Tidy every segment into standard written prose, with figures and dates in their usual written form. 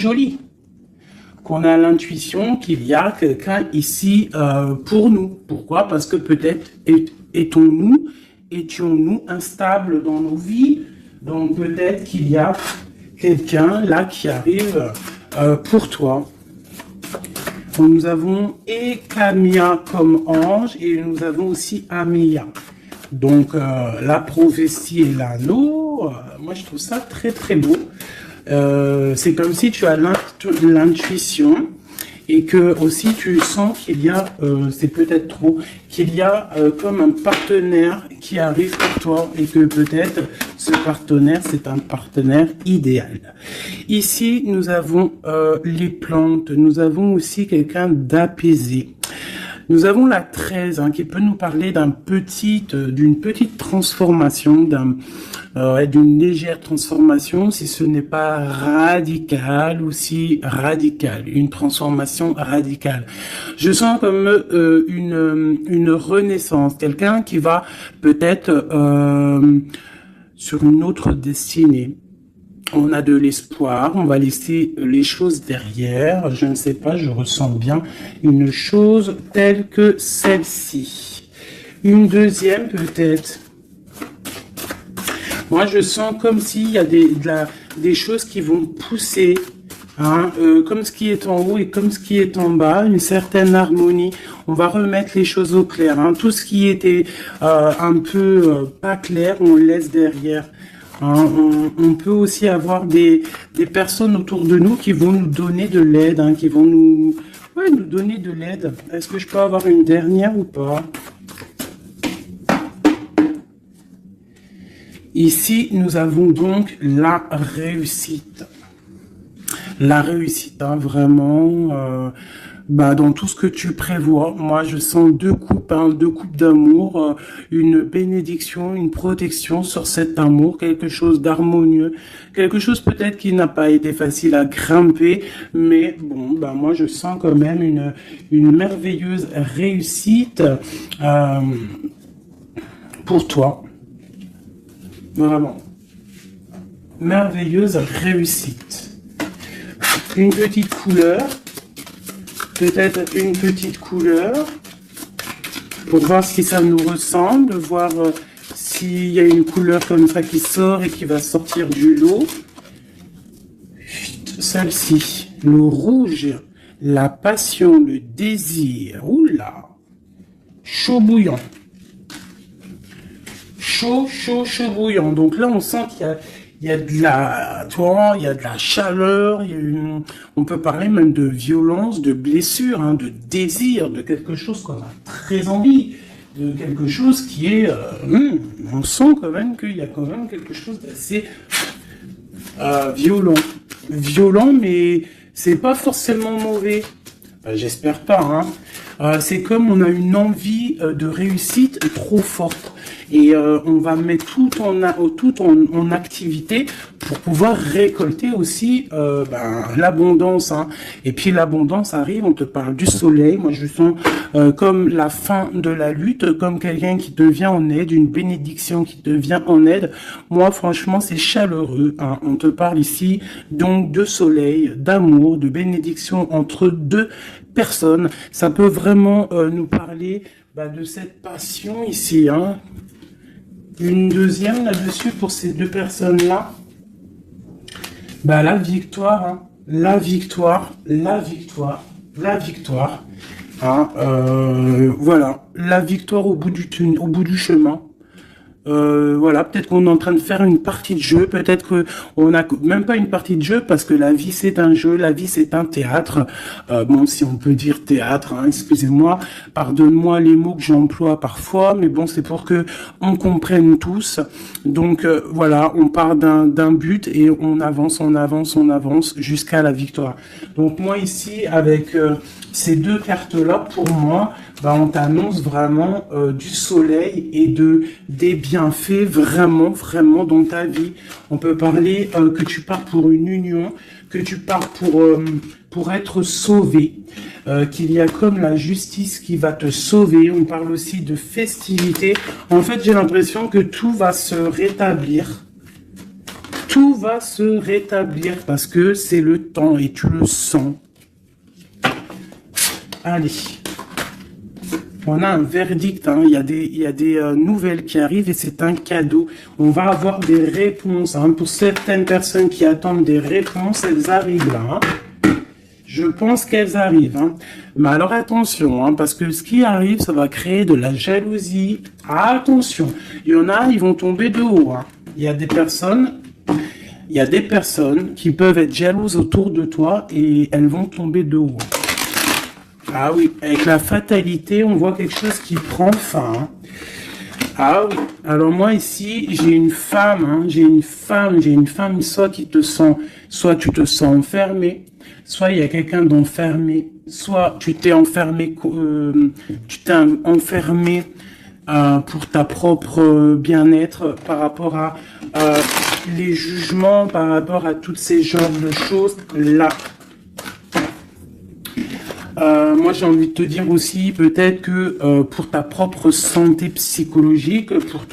joli, qu'on a l'intuition qu'il y a quelqu'un ici pour nous. Pourquoi? Parce que peut-être étions-nous instables dans nos vies, donc peut-être qu'il y a quelqu'un là qui arrive pour toi. Nous avons Ekamia comme ange et nous avons aussi Amia. Donc la prophétie et l'anneau, moi je trouve ça très très beau. C'est comme si tu as l'intuition et que aussi tu sens qu'il y a, c'est peut-être trop, qu'il y a comme un partenaire qui arrive pour toi et que peut-être ce partenaire, c'est un partenaire idéal. Ici, nous avons les plantes, nous avons aussi quelqu'un d'apaisé. Nous avons la 13 qui peut nous parler d'une petite transformation, d'une légère transformation, si ce n'est pas radical ou si radical, une transformation radicale. Je sens comme une renaissance, quelqu'un qui va peut-être sur une autre destinée. On a de l'espoir, on va laisser les choses derrière. Je ne sais pas, je ressens bien une chose telle que celle-ci. Une deuxième peut-être. Moi, je sens comme s'il y a des choses qui vont pousser, comme ce qui est en haut et comme ce qui est en bas, une certaine harmonie. On va remettre les choses au clair. Tout ce qui était un peu pas clair, on le laisse derrière. On peut aussi avoir des personnes autour de nous qui vont nous donner de l'aide, qui vont nous donner de l'aide. Est-ce que je peux avoir une dernière ou pas? Ici, nous avons donc la réussite. La réussite, vraiment... dans tout ce que tu prévois, moi je sens deux coupes d'amour, une bénédiction, une protection sur cet amour, quelque chose d'harmonieux, quelque chose peut-être qui n'a pas été facile à grimper, mais bon, moi je sens quand même une merveilleuse réussite pour toi, vraiment, merveilleuse réussite. Une petite couleur. Peut-être une petite couleur pour voir si ça nous ressemble, voir s'il y a une couleur comme ça qui sort et qui va sortir du lot. Celle-ci, le rouge, la passion, le désir. Oula, chaud bouillant. Chaud bouillant. Donc là, on sent qu'il y a de la chaleur, on peut parler même de violence, de blessure, de désir, de quelque chose qu'on a très envie, de quelque chose qui est, on sent quand même qu'il y a quand même quelque chose d'assez violent, mais c'est pas forcément mauvais. J'espère pas. C'est comme on a une envie de réussite trop forte. Et on va mettre tout en activité pour pouvoir récolter aussi l'abondance. Et puis l'abondance arrive, on te parle du soleil. Moi je sens comme la fin de la lutte, comme quelqu'un qui te vient en aide, une bénédiction qui te vient en aide. Moi franchement c'est chaleureux. On te parle ici donc de soleil, d'amour, de bénédiction entre deux personnes. Ça peut vraiment nous parler de cette passion ici. Une deuxième là-dessus pour ces deux personnes-là. La victoire, la victoire. Voilà, la victoire au bout du chemin. Voilà, peut-être qu'on est en train de faire une partie de jeu, peut-être que on n'a même pas une partie de jeu parce que la vie c'est un jeu, la vie c'est un théâtre. Bon, si on peut dire théâtre, excusez-moi, pardonne-moi les mots que j'emploie parfois, mais bon, c'est pour que on comprenne tous. Donc voilà, on part d'un but et on avance jusqu'à la victoire. Donc moi ici avec ces deux cartes-là, pour moi, on t'annonce vraiment du soleil et des bienfaits vraiment dans ta vie. On peut parler que tu pars pour une union, que tu pars pour être sauvé, qu'il y a comme la justice qui va te sauver. On parle aussi de festivité. En fait, j'ai l'impression que tout va se rétablir. tout va se rétablir parce que c'est le temps et tu le sens. Allez. On a un verdict, hein. Il y a des nouvelles qui arrivent et c'est un cadeau. On va avoir des réponses. Hein. Pour certaines personnes qui attendent des réponses, elles arrivent là. Hein. Je pense qu'elles arrivent. Hein. Mais alors attention, hein, parce que ce qui arrive, ça va créer de la jalousie. Attention, il y en a, ils vont tomber de haut. Hein. Il y a des personnes qui peuvent être jalouses autour de toi et elles vont tomber de haut. Ah oui, avec la fatalité, on voit quelque chose qui prend fin. Hein. Ah oui, alors moi ici, j'ai une femme, hein, soit qui te sent, soit tu te sens enfermé, soit il y a quelqu'un d'enfermé, soit tu t'es enfermé, pour ta propre bien-être par rapport à les jugements, par rapport à toutes ces genres de choses là. Moi, j'ai envie de te dire aussi, peut-être que pour ta propre santé psychologique, pour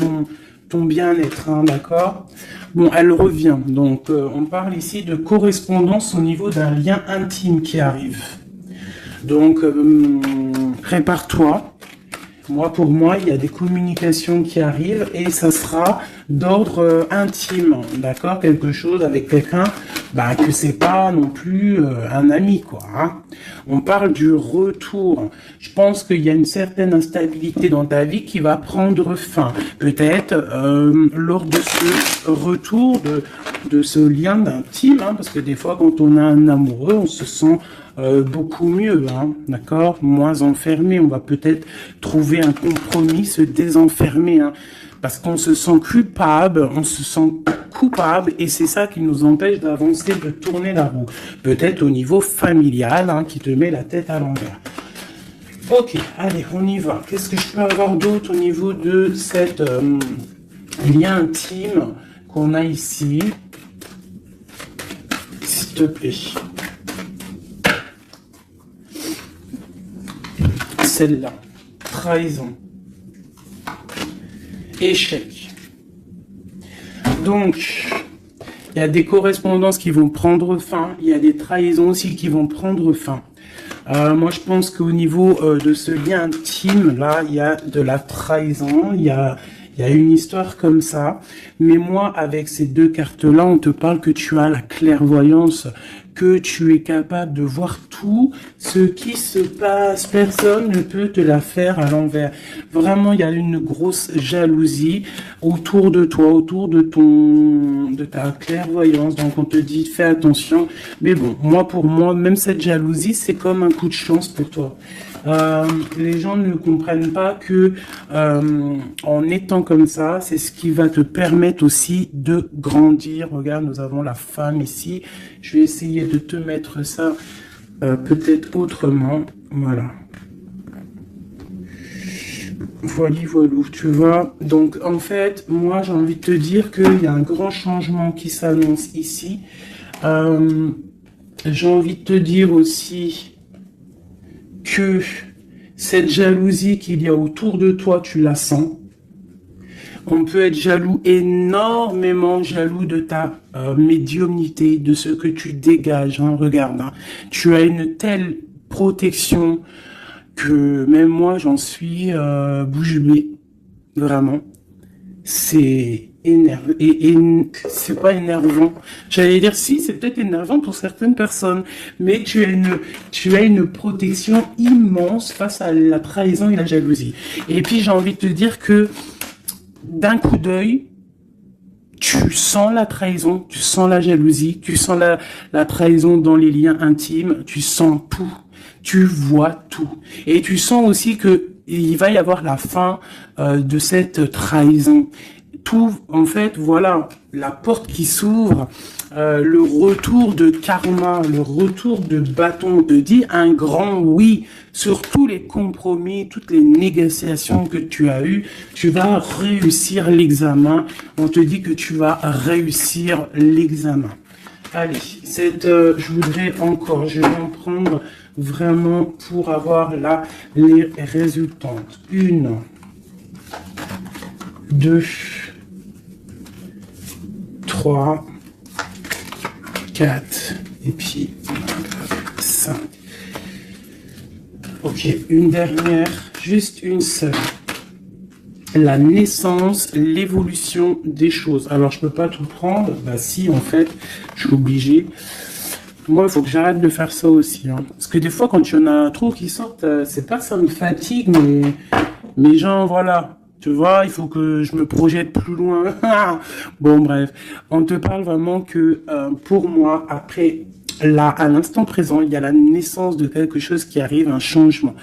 ton bien-être, hein, d'accord? Bon, elle revient. Donc, on parle ici de correspondance au niveau d'un lien intime qui arrive. Donc, prépare-toi. Pour moi, il y a des communications qui arrivent et ça sera d'ordre intime, d'accord? Quelque chose avec quelqu'un, que c'est pas non plus un ami, quoi. Hein. On parle du retour. Je pense qu'il y a une certaine instabilité dans ta vie qui va prendre fin. Peut-être lors de ce retour, de ce lien d'intime, hein, parce que des fois, quand on a un amoureux, on se sent beaucoup mieux, hein, d'accord, moins enfermé. On va peut-être trouver un compromis, se désenfermer, hein, parce qu'on se sent coupable, et c'est ça qui nous empêche d'avancer, de tourner la roue. Peut-être au niveau familial, hein, qui te met la tête à l'envers. Ok, allez, on y va. Qu'est-ce que je peux avoir d'autre au niveau de cette lien intime qu'on a ici, s'il te plaît? Celle-là, trahison, échec. Donc, il y a des correspondances qui vont prendre fin, il y a des trahisons aussi qui vont prendre fin. Moi, je pense qu'au niveau de ce lien intime, là, il y a de la trahison, il y a une histoire comme ça. Mais moi, avec ces deux cartes-là, on te parle que tu as la clairvoyance, que tu es capable de voir tout ce qui se passe. Personne ne peut te la faire à l'envers. Vraiment, il y a une grosse jalousie autour de toi, autour de ta clairvoyance. Donc, on te dit, fais attention. Mais bon, pour moi, même cette jalousie, c'est comme un coup de chance pour toi. Les gens ne comprennent pas que en étant comme ça, c'est ce qui va te permettre aussi de grandir. Regarde, nous avons la femme ici. Je vais essayer de te mettre ça peut-être autrement. Voilà. Voilà, tu vois. Donc, en fait, moi, j'ai envie de te dire qu'il y a un grand changement qui s'annonce ici. J'ai envie de te dire aussi que cette jalousie qu'il y a autour de toi, tu la sens. On peut être jaloux, énormément jaloux de ta médiumnité, de ce que tu dégages. Hein. Regarde, hein. Tu as une telle protection que même moi, j'en suis bouche bée. Vraiment. C'est énervant. Et c'est pas énervant. J'allais dire, si, c'est peut-être énervant pour certaines personnes. Mais tu as une protection immense face à la trahison et la jalousie. Et puis, j'ai envie de te dire que d'un coup d'œil, tu sens la trahison, tu sens la jalousie, tu sens la trahison dans les liens intimes, tu sens tout, tu vois tout. Et tu sens aussi que il va y avoir la fin de cette trahison. Tout, en fait, voilà, la porte qui s'ouvre, le retour de karma, le retour de bâton, te dit un grand oui sur tous les compromis, toutes les négociations que tu as eues. Tu vas réussir l'examen. On te dit que tu vas réussir l'examen. Allez, je voudrais encore, je vais en prendre vraiment pour avoir là les résultantes. 1, 2, 3, 4, et puis 5. Ok, une dernière, juste une seule. La naissance, l'évolution des choses. Alors, je peux pas tout prendre. Bah si, en fait, je suis obligé. Moi, il faut que j'arrête de faire ça aussi. Hein. Parce que des fois, quand il y en a trop qui sortent, c'est pas que ça me fatigue, mais genre, voilà. Tu vois, il faut que je me projette plus loin. Bon, bref. On te parle vraiment que, pour moi, après, là, à l'instant présent, il y a la naissance de quelque chose qui arrive, un changement.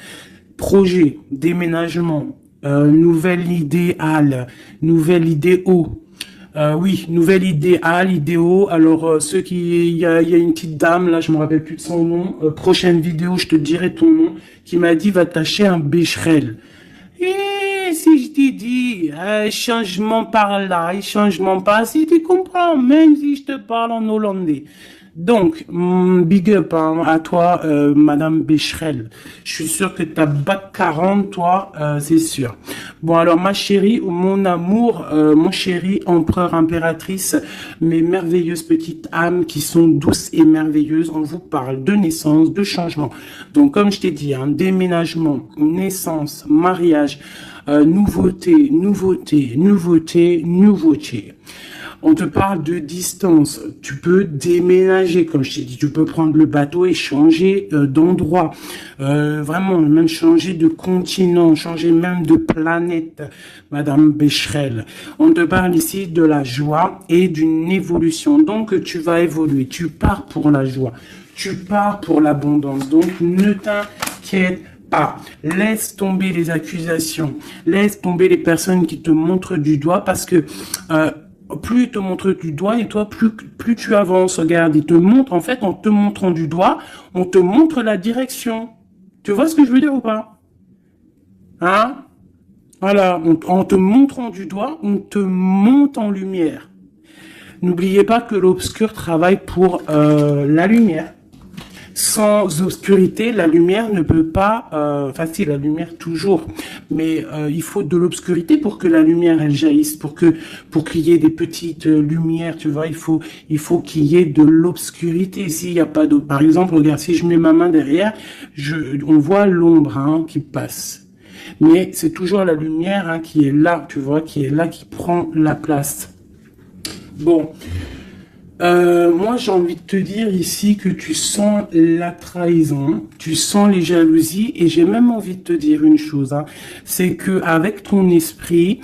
Projet, déménagement, nouvelle idéal, nouvelle idéo. Oui, nouvelle idéal, idéo. Alors, il y a une petite dame, là, je me rappelle plus de son nom. Prochaine vidéo, je te dirai ton nom, qui m'a dit, va t'acheter un bécherel. Et si je t'ai dit, changement par là, changement par si tu comprends, même si je te parle en hollandais. Donc, big up hein, à toi, Madame Becherel. Je suis sûr que t'as bac 40, toi, c'est sûr. Bon, alors, ma chérie, mon amour, mon chéri, empereur, impératrice, mes merveilleuses petites âmes qui sont douces et merveilleuses, on vous parle de naissance, de changement. Donc, comme je t'ai dit, hein, déménagement, naissance, mariage, nouveauté, nouveauté, nouveauté, nouveauté. On te parle de distance. Tu peux déménager, comme je t'ai dit. Tu peux prendre le bateau et changer d'endroit. Vraiment, même changer de continent, changer même de planète, Madame Becherel. On te parle ici de la joie et d'une évolution. Donc, tu vas évoluer. Tu pars pour la joie. Tu pars pour l'abondance. Donc, ne t'inquiète pas. Laisse tomber les accusations. Laisse tomber les personnes qui te montrent du doigt parce que... plus ils te montrent du doigt et toi, plus tu avances. Regarde, ils te montrent, en fait, en te montrant du doigt, on te montre la direction. Tu vois ce que je veux dire ou pas? Hein? Voilà, en te montrant du doigt, on te monte en lumière. N'oubliez pas que l'obscur travaille pour la lumière. Sans obscurité, la lumière ne peut pas... Enfin, si, la lumière toujours. Mais il faut de l'obscurité pour que la lumière, elle jaillisse. Pour qu'il y ait des petites lumières, tu vois. Il faut qu'il y ait de l'obscurité. S'il n'y a pas d'eau. Par exemple, regarde, si je mets ma main derrière, on voit l'ombre hein, qui passe. Mais c'est toujours la lumière hein, qui est là, tu vois, qui est là, qui prend la place. Bon... moi, j'ai envie de te dire ici que tu sens la trahison, tu sens les jalousies, et j'ai même envie de te dire une chose, hein, c'est que avec ton esprit,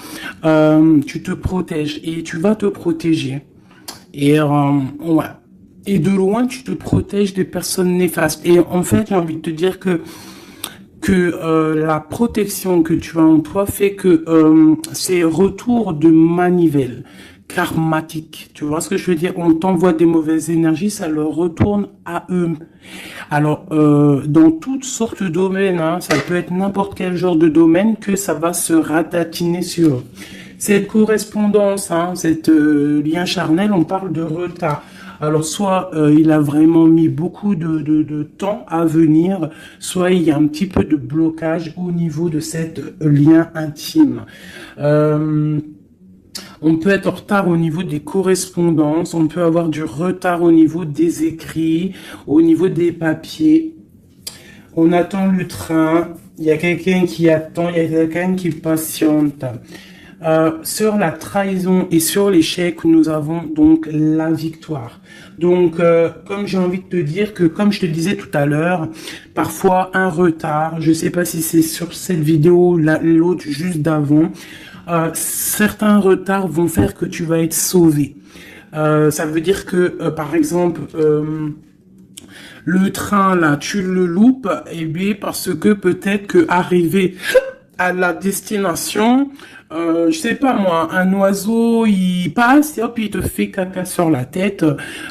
tu te protèges et tu vas te protéger. Et ouais. Et de loin, tu te protèges des personnes néfastes. Et en fait, j'ai envie de te dire que la protection que tu as en toi fait que c'est retour de manivelle. Karmatique, tu vois ce que je veux dire? On t'envoie des mauvaises énergies, ça leur retourne à eux. Alors, dans toutes sortes de domaines, hein, ça peut être n'importe quel genre de domaine que ça va se ratatiner sur eux. Cette correspondance, hein, cette lien charnel, on parle de retard. Alors, soit il a vraiment mis beaucoup de temps à venir, soit il y a un petit peu de blocage au niveau de cette lien intime. On peut être en retard au niveau des correspondances, on peut avoir du retard au niveau des écrits, au niveau des papiers. On attend le train, il y a quelqu'un qui attend, il y a quelqu'un qui patiente. Sur la trahison et sur l'échec, nous avons donc la victoire. Donc, comme j'ai envie de te dire que, comme je te disais tout à l'heure, parfois un retard, je sais pas si c'est sur cette vidéo, l'autre juste d'avant, certains retards vont faire que tu vas être sauvé. Ça veut dire que, par exemple, le train, là, tu le loupes, et bien parce que peut-être que arrivé à la destination, je sais pas moi, un oiseau, il passe, et hop, il te fait caca sur la tête,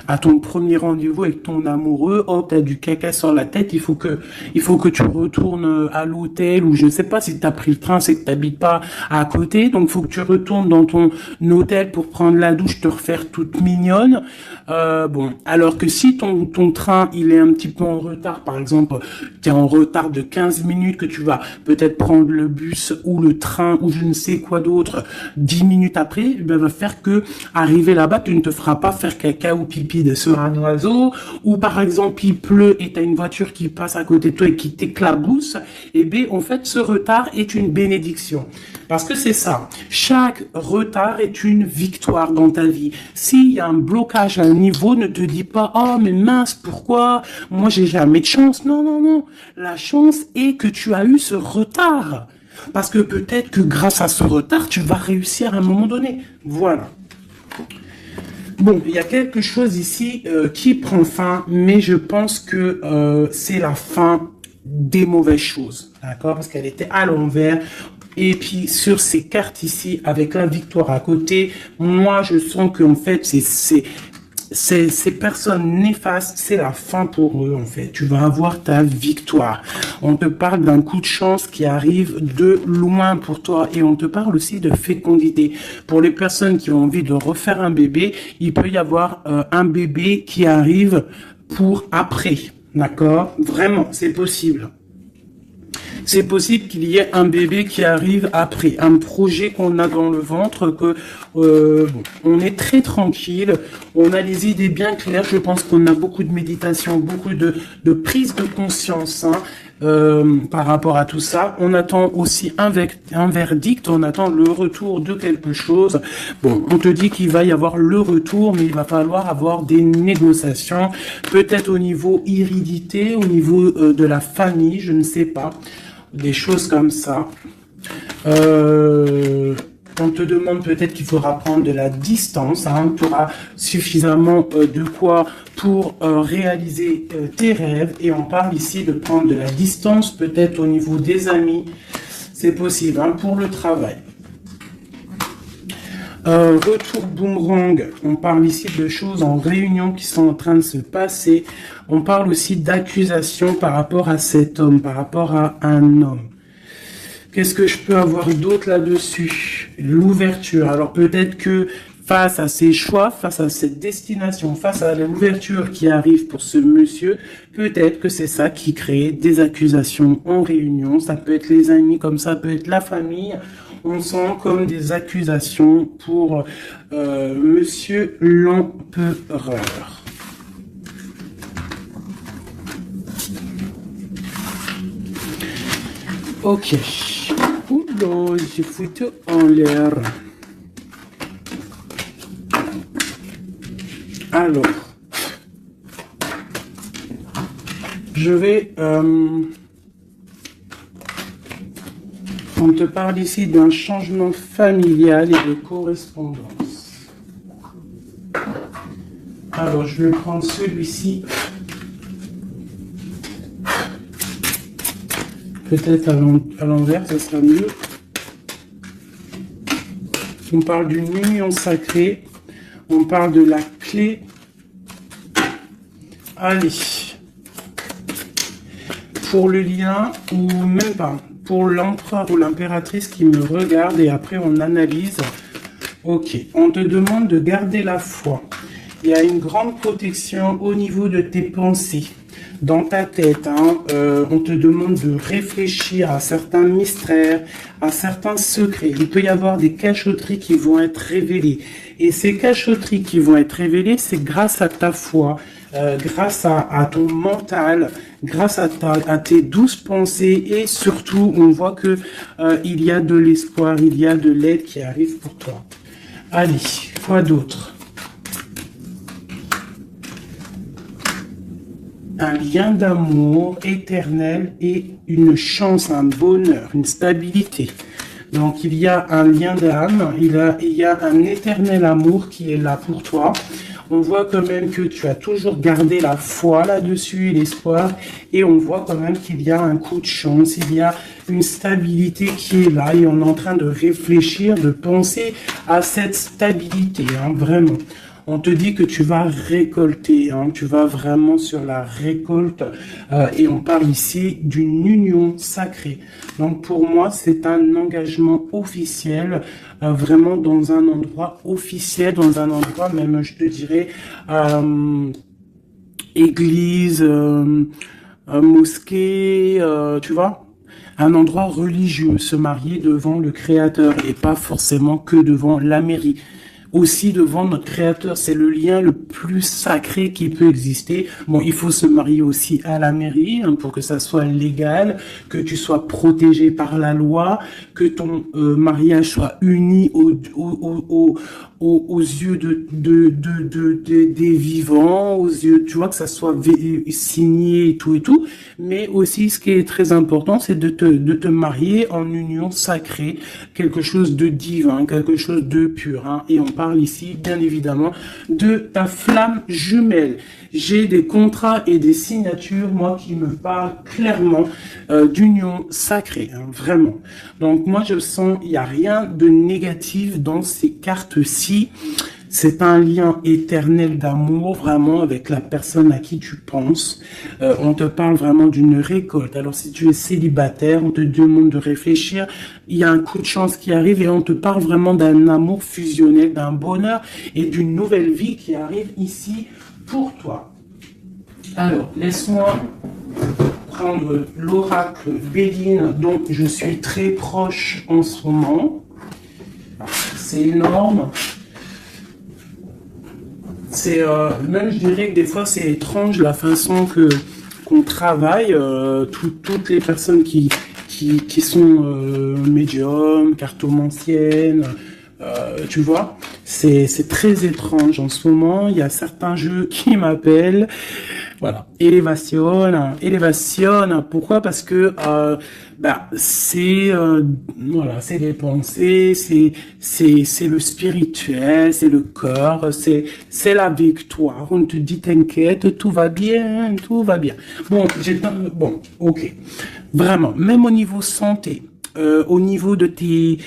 à ton premier rendez-vous avec ton amoureux, hop, t'as du caca sur la tête, il faut que tu retournes à l'hôtel, ou je sais pas, si t'as pris le train, c'est que t'habites pas à côté, donc faut que tu retournes dans ton hôtel pour prendre la douche, te refaire toute mignonne, bon, alors que si ton train, il est un petit peu en retard, par exemple, t'es en retard de 15 minutes, que tu vas peut-être prendre le bus, ou le train, ou je ne sais quoi, quoi d'autre 10 minutes après, ben, va faire que arriver là-bas, tu ne te feras pas faire caca ou pipi sur un oiseau, ou par exemple il pleut et tu as une voiture qui passe à côté de toi et qui t'éclabousse, et bien en fait ce retard est une bénédiction. Parce que c'est ça, chaque retard est une victoire dans ta vie. S'il y a un blocage à un niveau, ne te dis pas « Oh mais mince, pourquoi? Moi j'ai jamais de chance. » Non, non, non. La chance est que tu as eu ce retard. Parce que peut-être que grâce à ce retard, tu vas réussir à un moment donné. Voilà. Bon, il y a quelque chose ici qui prend fin, mais je pense que c'est la fin des mauvaises choses. D'accord? Parce qu'elle était à l'envers. Et puis sur ces cartes ici, avec la victoire à côté, moi je sens qu'en fait ces personnes néfastes, c'est la fin pour eux en fait. Tu vas avoir ta victoire. On te parle d'un coup de chance qui arrive de loin pour toi et on te parle aussi de fécondité. Pour les personnes qui ont envie de refaire un bébé, il peut y avoir un bébé qui arrive pour après. D'accord? Vraiment, c'est possible. C'est possible qu'il y ait un bébé qui arrive après, un projet qu'on a dans le ventre, que on est très tranquille, on a les idées bien claires. Je pense qu'on a beaucoup de méditation, beaucoup de prise de conscience par rapport à tout ça. On attend aussi un verdict, on attend le retour de quelque chose. Bon, on te dit qu'il va y avoir le retour, mais il va falloir avoir des négociations, peut-être au niveau hérédité, au niveau de la famille, je ne sais pas. Des choses comme ça. On te demande peut-être qu'il faudra prendre de la distance. Tu auras suffisamment de quoi pour réaliser tes rêves. Et on parle ici de prendre de la distance, peut-être au niveau des amis. C'est possible pour le travail. Retour boomerang, on parle ici de choses en réunion qui sont en train de se passer. On parle aussi d'accusations par rapport à cet homme, par rapport à un homme. Qu'est-ce que je peux avoir d'autre là-dessus? L'ouverture. Alors peut-être que face à ses choix, face à cette destination, face à l'ouverture qui arrive pour ce monsieur, peut-être que c'est ça qui crée des accusations en réunion. Ça peut être les amis, comme ça peut être la famille. On sent comme des accusations pour monsieur l'empereur. Ok. Oula, j'ai foutu en l'air. Alors, je vais... on te parle ici d'un changement familial et de correspondance. Alors, je vais prendre celui-ci. Peut-être à l'envers, ça sera mieux. On parle d'une union sacrée. On parle de la clé. Allez. Pour le lien, ou même pas. Pour l'empereur ou l'impératrice qui me regarde et après on analyse. Ok, on te demande de garder la foi. Il y a une grande protection au niveau de tes pensées. Dans ta tête, on te demande de réfléchir à certains mystères, à certains secrets. Il peut y avoir des cachotteries qui vont être révélées. Et ces cachotteries qui vont être révélées, c'est grâce à ta foi, grâce à ton mental, grâce à tes douces pensées. Et surtout, on voit que il y a de l'espoir, il y a de l'aide qui arrive pour toi. Allez, quoi d'autre? Un lien d'amour éternel et une chance, un bonheur, une stabilité. Donc il y a un lien d'âme, il y a un éternel amour qui est là pour toi. On voit quand même que tu as toujours gardé la foi là-dessus et l'espoir. Et on voit quand même qu'il y a un coup de chance, il y a une stabilité qui est là. Et on est en train de réfléchir, de penser à cette stabilité, vraiment. On te dit que tu vas récolter, tu vas vraiment sur la récolte. Et on parle ici d'une union sacrée. Donc pour moi, c'est un engagement officiel, vraiment dans un endroit officiel, dans un endroit même, je te dirais, église, mosquée, tu vois, un endroit religieux, se marier devant le Créateur et pas forcément que devant la mairie. Aussi devant notre Créateur, c'est le lien le plus sacré qui peut exister. Bon, il faut se marier aussi à la mairie hein, pour que ça soit légal, que tu sois protégé par la loi, que ton mariage soit uni aux yeux des vivants, aux yeux, tu vois, que ça soit signé et tout. Mais aussi, ce qui est très important, c'est de te marier en union sacrée, quelque chose de divin, quelque chose de pur. Hein. Et on parle ici, bien évidemment, de ta flamme jumelle. J'ai des contrats et des signatures, moi, qui me parlent clairement d'union sacrée, hein, vraiment. Donc, moi, je sens, il n'y a rien de négatif dans ces cartes-ci. C'est un lien éternel d'amour, vraiment, avec la personne à qui tu penses. On te parle vraiment d'une récolte. Alors, si tu es célibataire, on te demande de réfléchir. Il y a un coup de chance qui arrive et on te parle vraiment d'un amour fusionnel, d'un bonheur et d'une nouvelle vie qui arrive ici pour toi. Alors, laisse-moi prendre l'oracle Béline, dont je suis très proche en ce moment. C'est énorme. C'est même je dirais que des fois c'est étrange la façon qu'on travaille, toutes les personnes qui sont médiums, cartomanciennes, tu vois, c'est très étrange en ce moment. Il y a certains jeux qui m'appellent. Voilà, élévation. Pourquoi? Parce que c'est voilà, c'est les pensées, c'est le spirituel, c'est le corps, c'est la victoire. On te dit t'inquiète, tout va bien, tout va bien. Bon, ok, vraiment. Même au niveau santé, au niveau de tes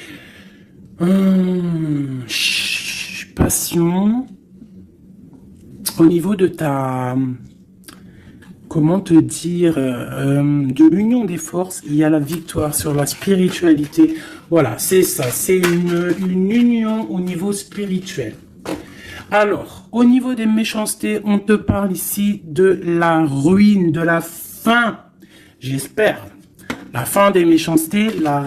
passions, au niveau de ta comment te dire, de l'union des forces, il y a la victoire sur la spiritualité. Voilà, c'est ça, c'est une union au niveau spirituel. Alors, au niveau des méchancetés, on te parle ici de la ruine, de la fin, j'espère. La fin des méchancetés, la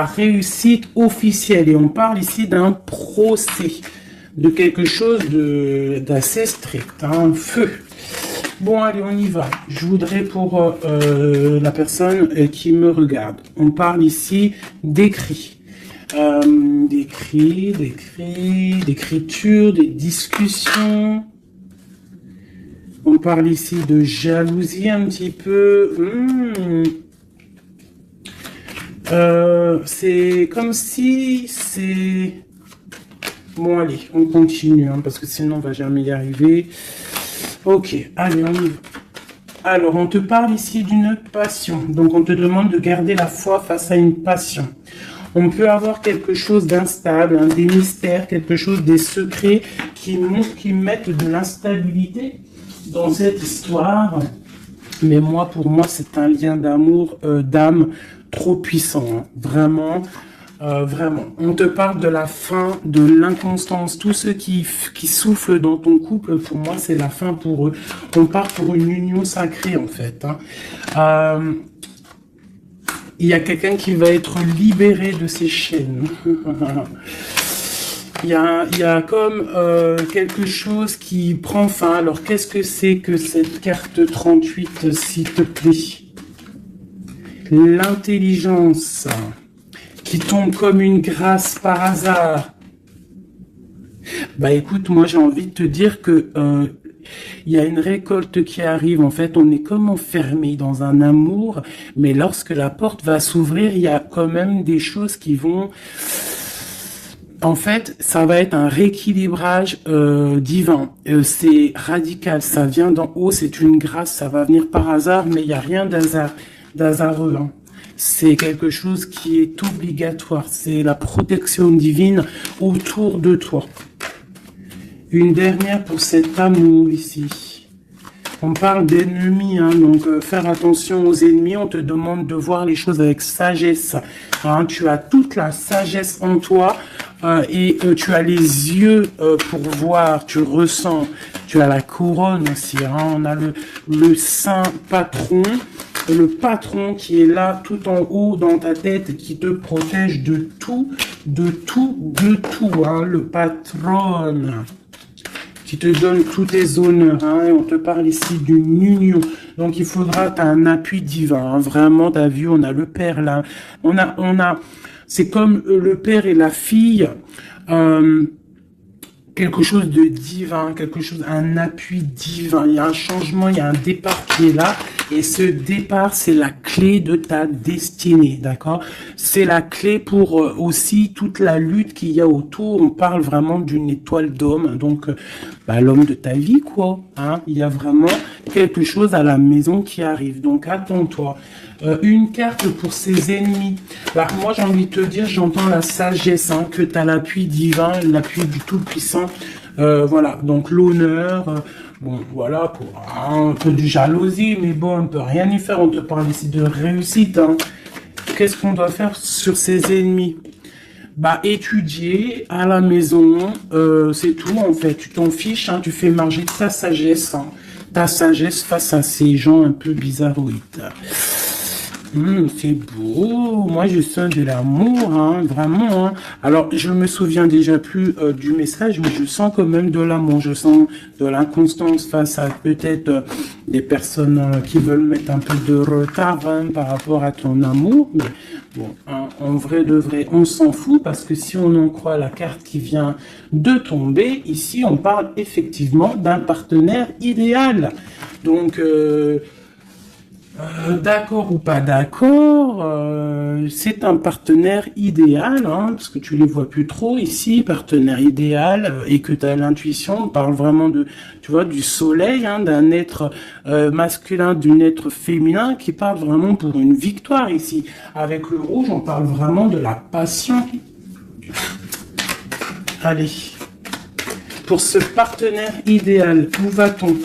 réussite officielle. Et on parle ici d'un procès, de quelque chose d'assez strict, un feu. Bon, allez, on y va. Je voudrais pour la personne qui me regarde, on parle ici d'écrit. D'écriture, des discussions. On parle ici de jalousie un petit peu. C'est comme si c'est... Bon, allez, on continue, hein, parce que sinon on va jamais y arriver. Ok, allez, on y va. Alors, on te parle ici d'une passion. Donc, on te demande de garder la foi face à une passion. On peut avoir quelque chose d'instable, hein, des mystères, quelque chose, des secrets qui mettent de l'instabilité dans cette histoire. Mais moi, pour moi, c'est un lien d'amour, d'âme trop puissant. Hein. Vraiment. Vraiment, on te parle de la fin, de l'inconstance. Tous ceux qui soufflent dans ton couple, pour moi, c'est la fin pour eux. On part pour une union sacrée, en fait. Hein. Il y a quelqu'un qui va être libéré de ses chaînes. Il y a comme quelque chose qui prend fin. Alors, qu'est-ce que c'est que cette carte 38, s'il te plaît? L'intelligence qui tombe comme une grâce par hasard. Bah écoute, moi j'ai envie de te dire que il y a une récolte qui arrive. En fait, on est comme enfermé dans un amour, mais lorsque la porte va s'ouvrir, il y a quand même des choses qui vont... En fait, ça va être un rééquilibrage divin. C'est radical, ça vient d'en haut, c'est une grâce, ça va venir par hasard, mais il n'y a rien d'hasardeux. Hein. C'est quelque chose qui est obligatoire. C'est la protection divine autour de toi. Une dernière pour cet amour ici. On parle d'ennemis, hein, donc faire attention aux ennemis. On te demande de voir les choses avec sagesse. Hein, tu as toute la sagesse en toi et tu as les yeux pour voir, tu ressens. Tu as la couronne aussi. Hein, on a le saint patron le patron qui est là tout en haut dans ta tête, qui te protège de tout, hein, le patron qui te donne tous tes honneurs, hein, et on te parle ici d'une union. Donc il faudra, t'as un appui divin, hein, vraiment, t'as vu, on a le père là, c'est comme le père et la fille, quelque chose de divin, un appui divin. Il y a un changement, il y a un départ qui est là. Et ce départ, c'est la clé de ta destinée, d'accord? C'est la clé pour aussi toute la lutte qu'il y a autour. On parle vraiment d'une étoile d'homme, donc l'homme de ta vie, quoi. Hein? Il y a vraiment quelque chose à la maison qui arrive. Donc attends-toi. Une carte pour ses ennemis. Bah, moi, j'ai envie de te dire, j'entends la sagesse, hein, que tu as l'appui divin, l'appui du Tout-Puissant. Voilà, donc l'honneur, bon, voilà, pour un peu de jalousie, mais bon, on ne peut rien y faire. On te parle ici de réussite. Hein. Qu'est-ce qu'on doit faire sur ses ennemis? Bah, étudier à la maison, c'est tout, en fait. Tu t'en fiches, hein, tu fais marger ta sagesse, hein, face à ces gens un peu bizarroïdes. C'est beau, moi je sens de l'amour, hein, vraiment. Hein. Alors je me souviens déjà plus du message, mais je sens quand même de l'amour, je sens de l'inconstance face à peut-être des personnes qui veulent mettre un peu de retard, hein, par rapport à ton amour. Mais bon, hein, en vrai de vrai, on s'en fout parce que si on en croit la carte qui vient de tomber, ici on parle effectivement d'un partenaire idéal. Donc d'accord ou pas d'accord, c'est un partenaire idéal, hein, parce que tu les vois plus trop ici, partenaire idéal, et que tu as l'intuition, on parle vraiment de, tu vois, du soleil, hein, d'un être masculin, d'un être féminin, qui parle vraiment pour une victoire ici. Avec le rouge, on parle vraiment de la passion. Allez, pour ce partenaire idéal, où va-t-on?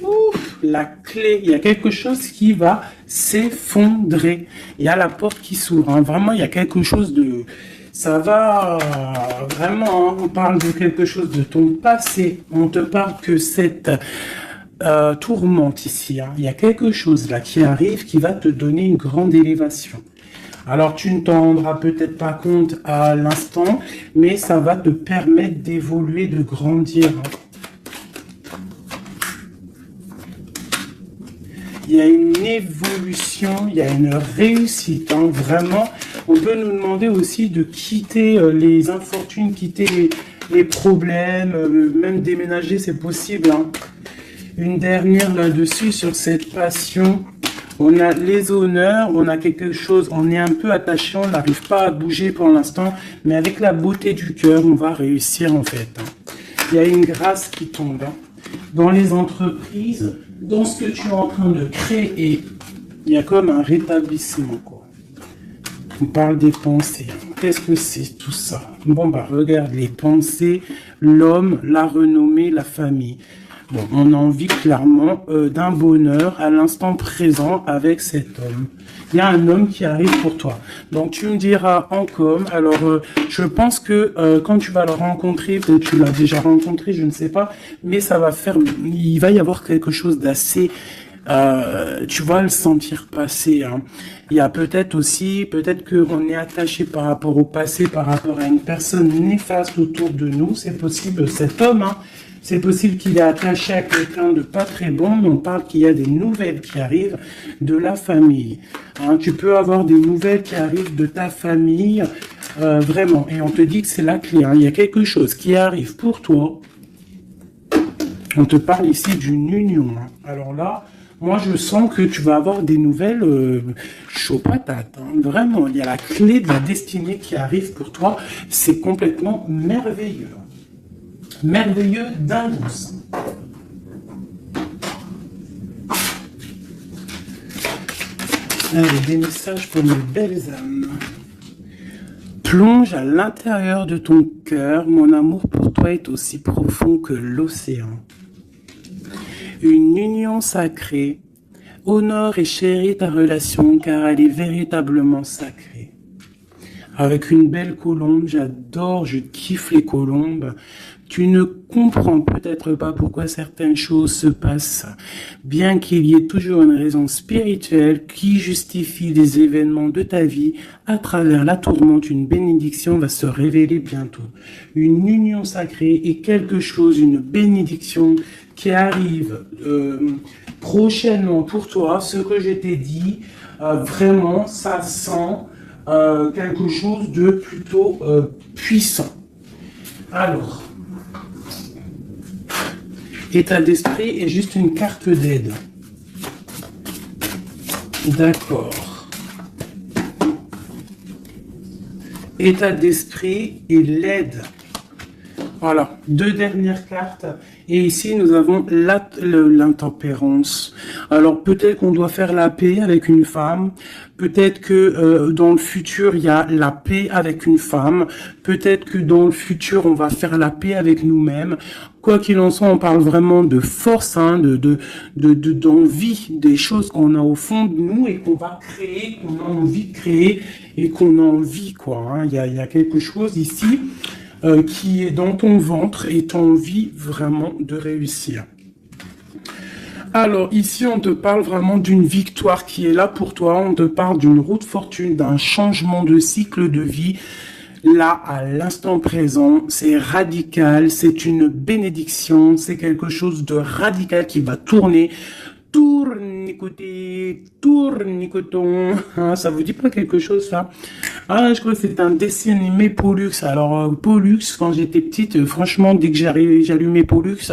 Ouf, la clé, il y a quelque chose qui va s'effondrer. Il y a la porte qui s'ouvre. Hein. Vraiment, il y a quelque chose de... Ça va vraiment, hein, on parle de quelque chose de ton passé. On te parle que cette tourmente ici. Hein. Il y a quelque chose là qui arrive qui va te donner une grande élévation. Alors, tu ne t'en rendras peut-être pas compte à l'instant, mais ça va te permettre d'évoluer, de grandir. Il y a une évolution, il y a une réussite, hein, vraiment. On peut nous demander aussi de quitter les infortunes, quitter les problèmes, même déménager, c'est possible. Hein. Une dernière là-dessus, sur cette passion. On a les honneurs, on a quelque chose, on est un peu attaché, on n'arrive pas à bouger pour l'instant, mais avec la beauté du cœur, on va réussir en fait. Hein. Il y a une grâce qui tombe. Hein. Dans les entreprises, dans ce que tu es en train de créer, il y a comme un rétablissement, quoi. On parle des pensées. Qu'est-ce que c'est tout ça? Bon, bah, regarde les pensées, l'homme, la renommée, la famille. Bon, on a envie clairement d'un bonheur à l'instant présent avec cet homme. Il y a un homme qui arrive pour toi. Donc, tu me diras en com. Alors, je pense que quand tu vas le rencontrer, peut-être tu l'as déjà rencontré, je ne sais pas, mais ça va faire... Il va y avoir quelque chose d'assez... tu vas le sentir passer. Hein. Il y a peut-être aussi, peut-être qu'on est attaché par rapport au passé, par rapport à une personne néfaste autour de nous. C'est possible, cet homme, hein, c'est possible qu'il est attaché à quelqu'un de pas très bon, mais on parle qu'il y a des nouvelles qui arrivent de la famille. Hein, tu peux avoir des nouvelles qui arrivent de ta famille, vraiment. Et on te dit que c'est la clé. Hein. Il y a quelque chose qui arrive pour toi. On te parle ici d'une union. Hein. Alors là, moi je sens que tu vas avoir des nouvelles chaud patate. Hein. Vraiment, il y a la clé de la destinée qui arrive pour toi. C'est complètement merveilleux. Merveilleux d'avance. Allez, des messages pour mes belles âmes. Plonge à l'intérieur de ton cœur. Mon amour pour toi est aussi profond que l'océan. Une union sacrée. Honore et chéris ta relation car elle est véritablement sacrée. Avec une belle colombe, j'adore, je kiffe les colombes. Tu ne comprends peut-être pas pourquoi certaines choses se passent, bien qu'il y ait toujours une raison spirituelle qui justifie les événements de ta vie. À travers la tourmente, une bénédiction va se révéler bientôt. Une union sacrée est quelque chose, une bénédiction qui arrive prochainement pour toi. Ce que je t'ai dit, vraiment, ça sent quelque chose de plutôt puissant. Alors, état d'esprit est juste une carte d'aide. D'accord. État d'esprit et l'aide. Voilà, 2 dernières cartes. Et ici, nous avons l'intempérance. Alors, peut-être qu'on doit faire la paix avec une femme. Peut-être que dans le futur, il y a la paix avec une femme. Peut-être que dans le futur, on va faire la paix avec nous-mêmes. Quoi qu'il en soit, on parle vraiment de force, hein, d'envie, des choses qu'on a au fond de nous et qu'on va créer, qu'on a envie de créer et qu'on a envie, quoi. Hein. Il y a quelque chose ici qui est dans ton ventre et tu as envie vraiment de réussir. Alors ici, on te parle vraiment d'une victoire qui est là pour toi. On te parle d'une route fortune, d'un changement de cycle de vie. Là, à l'instant présent, c'est radical, c'est une bénédiction, c'est quelque chose de radical qui va tourner. Tournicoté, tournicoton. Ah, ça vous dit pas quelque chose, ça? Ah, je crois que c'est un dessin animé Pollux. Alors, Pollux, quand j'étais petite, franchement, dès que j'allumais Pollux,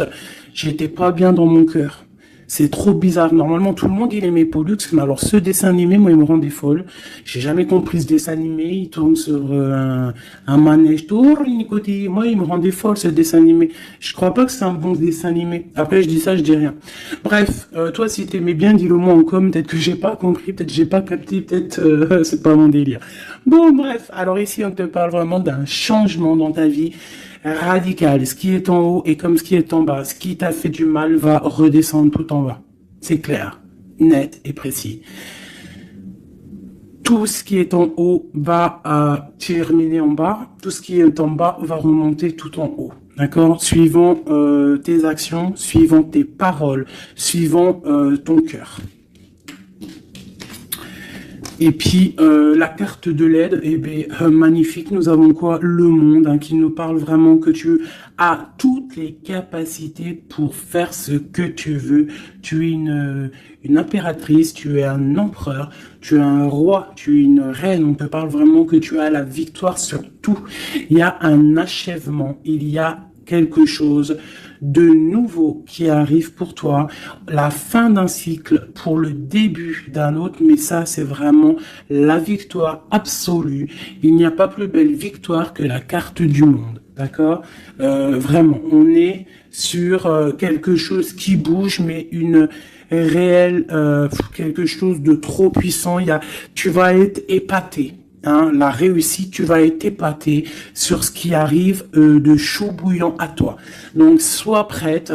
j'étais pas bien dans mon cœur. C'est trop bizarre. Normalement, tout le monde, il aimait Pollux, mais alors ce dessin animé, moi, il me rendait folle. J'ai jamais compris ce dessin animé. Il tourne sur un manège. Tournicoté. Moi, il me rendait folle, ce dessin animé. Je crois pas que c'est un bon dessin animé. Après, je dis ça, je dis rien. Bref, toi, si t'aimais bien, dis-le moi en com. Peut-être que j'ai pas compris, peut-être que j'ai pas capté, peut-être c'est pas mon délire. Bon, bref. Alors ici, on te parle vraiment d'un changement dans ta vie. Radical. Ce qui est en haut est comme ce qui est en bas. Ce qui t'a fait du mal va redescendre tout en bas. C'est clair, net et précis. Tout ce qui est en haut va terminer en bas. Tout ce qui est en bas va remonter tout en haut. D'accord? Suivant tes actions, suivant tes paroles, suivant ton cœur. Et puis, la carte de l'aide, eh bien, magnifique. Nous avons quoi? Le monde, hein, qui nous parle vraiment que tu as toutes les capacités pour faire ce que tu veux. Tu es une impératrice, tu es un empereur, tu es un roi, tu es une reine. On te parle vraiment que tu as la victoire sur tout. Il y a un achèvement, il y a quelque chose de nouveau qui arrive pour toi, la fin d'un cycle pour le début d'un autre, mais ça c'est vraiment la victoire absolue. Il n'y a pas plus belle victoire que la carte du monde, d'accord? Vraiment, on est sur quelque chose qui bouge, mais une réelle, quelque chose de trop puissant. Tu vas être épaté. Hein, la réussite, tu vas être épaté sur ce qui arrive de chaud bouillant à toi. Donc, sois prête.